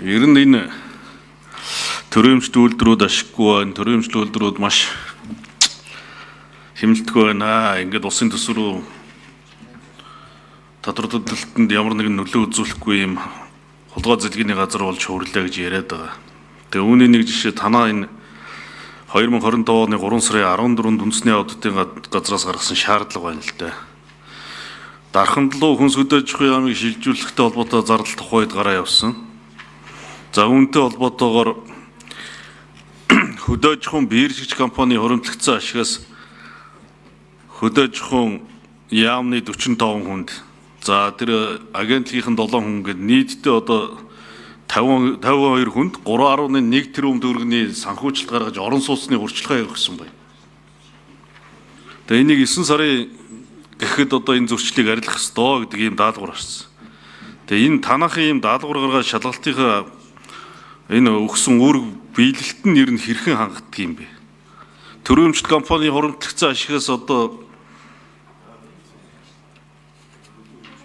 Ер нь энэ төрөмжт үйлдвэрүүд ашиггүй байна. Төрөмжт үйлдвэрүүд маш хэмнэлтгүй байна. Ингээд улсын төс рүү тодор төлөлтөнд ямар нэгэн нөлөө үзүүлэхгүй юм хулгай зэлгээний газар болж хөврлээ гэж яриад байгаа. Тэгээ үүний нэг жишээ танаа энэ 2025 оны 3 сарын 14-нд үндэсний аудитын газраас гаргасан шаардлага байна л дээ. Дархан луу хүнс хөдөөж явах ямыг шилжүүлэхтэй холбоотой зардал тухайд гараа явсан. За үүнтэй холбоотойгоор хөдөөж хүн биершигч компани хуримтлагдсан ашигаас хөдөөж хүн яамны 45 хүнд за тэр агентлагийн 7 хүн гээд нийтдээ одоо 52 хүнд 3.1 тэрбум төгрөгийн санхүүжилт гаргаж орон сууцны урьдчилгаа явуулсан байна. Тэгээ энийг 9 сарын гэхэд одоо энэ зөрчлийг арилгах ёстой гэдэг ийм даалгавар гарсан. Тэгээ энэ танахын ийм даалгавар гаргаад шалгалтынхаа энэ өгсөн үр биелэлт нь ер нь хэрхэн хангагддаг юм бэ? Төрөмжт компани хуримтлагдсан ашигаас одоо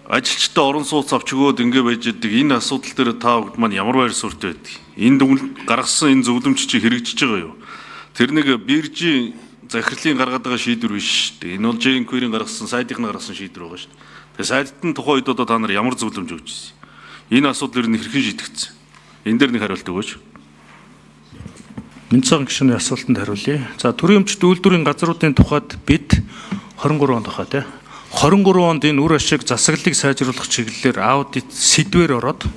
ажилчтай орон сууц авч өгөөд ингэ байж байгаа энэ асуудал дээр та бүгд маань ямар байр суурьтай байдаг? Энэ гаргасан энэ зөвлөмж чи хэрэгжиж байгаа юу? Тэр нэг биржийн захирлын гаргаад байгаа шийдвэр биш шүү дээ. Энэ бол J-Inquiry-ийн гаргасан, сайдын гаргасан шийдвэр байгаа шүү дээ. Тэгээ сайдын тухайд одоо та нар ямар зөвлөмж өгч ирсэн? Энэ асуудал ер нь хэрхэн шийдэгдсэн? Энэ дээр нэг хариулт өгөөч. Минцэн гишүүний асуултанд хариулъя. За төрөмжт үйлдвэрийн газруудын тухайд бид 23 онд хаа тий. 23 онд энэ үр ашиг засаглалыг сайжруулах чиглэлээр аудит сэдвээр ороод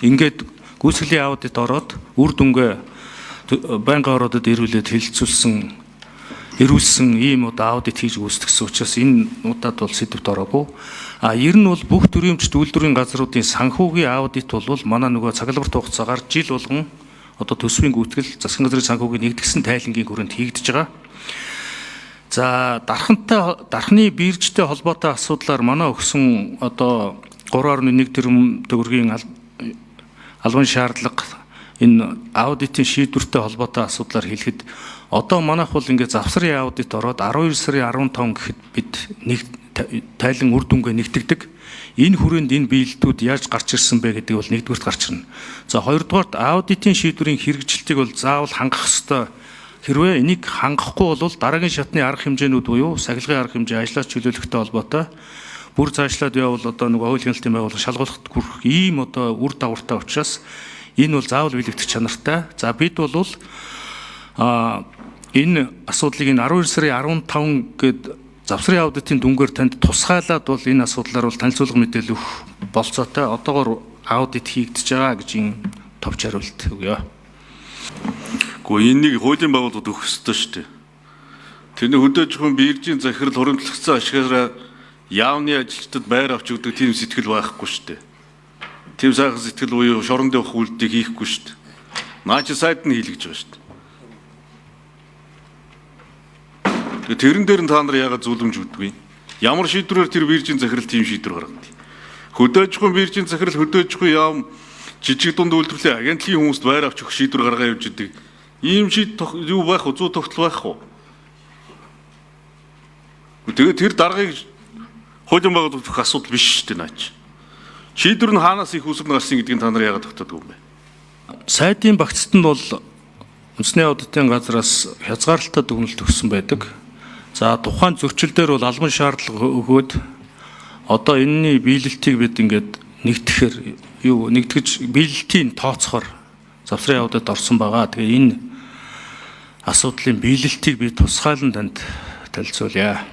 ингээд гүйцэтгэлийн аудит ороод үр дүнгээ байнгын ородод ирүүлээд ирүүлсэн ийм удаа аудит хийж гүйцэтгсэн учраас энэ удаад бол сэдвт ороогүй. Ер нь бол бүх төрөмжт үйлдвэрийн газруудын санхүүгийн аудит бол манай нөгөө цаглбарт хугацаагаар жил болгон одоо төсвийн гүйтгэл засгийн газрын санхүүгийн нэгдгсэн тайлангийн хүрээнд хийгдэж байгаа. За дархны биржтэй холбоотой асуудлаар манай өгсөн одоо 3.1 тэрбум төгрөгийн албан шаардлага энэ аудитын шийдвэртэй холбоотой асуудлаар хэлэхэд одоо манайх бол ингээд завсрын аудит ороод 12 сарын 15 гэхэд бид нэг тайлан үр дүнгээ нэгтгэдэг. Энэ хүрээнд энэ биелэлтүүд яаж гарч ирсэн бэ гэдэг бол нэгдүгürt гарч ирнэ. За хоёрдугаарт аудитын шийдвэрийн хэрэгжилтийг бол заавал хангах ёстой. Хэрвээ энийг хангахгүй бол дараагийн шатны арга хэмжээнүүд буюу сахилгын арга хэмжээ ажлаач чөлөөлөхтэй холбоотой бүр цаашлаад явбал одоо нэг хууль хяналтын байгууллага шалгуулахад хүрэх ийм одоо үр дагавартай учраас энэ бол заавал биелэгдэх чанартай. За бид бол энэ асуудлыг энэ 12 сарын 15 гээд завсрын аудитын дүнгээр танд тусгайлаад бол энэ асуудлаар бол танилцуулга мэдээлэл өгөх болцоотой. Одоогоор аудит хийгдэж байгаа гэж энэ товч хариулт өгье. Гэхдээ энийг хуулийн байгууллагад өгөх ёстой шүү дээ. Тэрний хөдөөж хүн биржийн захирал хуримтлагдсан ашигаараа яавны ажилчдад байр авч өгдөг тийм сэтгэл байхгүй шүү дээ. Тийм сайхан сэтгэл буюу шоронд явах үйлдэлийг хийхгүй шүү дээ. Наа чи сайд нь хийлгэж байгаа шүү дээ. Тэрэн дээр нь та нар яагаад зөвлөмж өгдөг вэ? Ямар шийдвэрээр тэр биржийн захирал тийм шийдвэр гаргав? Хөдөөж хүн биржийн захирал хөдөөж хүн яам жижиг дунд үйлдвэрлэлийн агентлагийн хүмүүст байр авч өгөх шийдвэр гаргаа явж идэг. Ийм шийдвэр юу байх вэ? Зүй тогтол байх уу? Тэгээд тэр даргаыг хуулийн байгууллагад өгөх асуудал биш шүү дээ наач. Шийдвэр нь хаанаас их үсрэн гарсан гэдгийг та нар яагаад тогтоодог юм бэ? Сайдын багцд нь бол үндэсний аудитын газраас хязгаарлалтай дүгнэлт өгсөн байдаг. За тухайн зөрчил дээр бол албан шаардлага өгөөд одоо энэний биелэлтийг бид ингээд нэгтгэж биелэлтийн тооцохоор завсрын аудит орсон байгаа. Тэгээ энэ асуудлын биелэлтийг би тусгайлан танд танилцуулъя.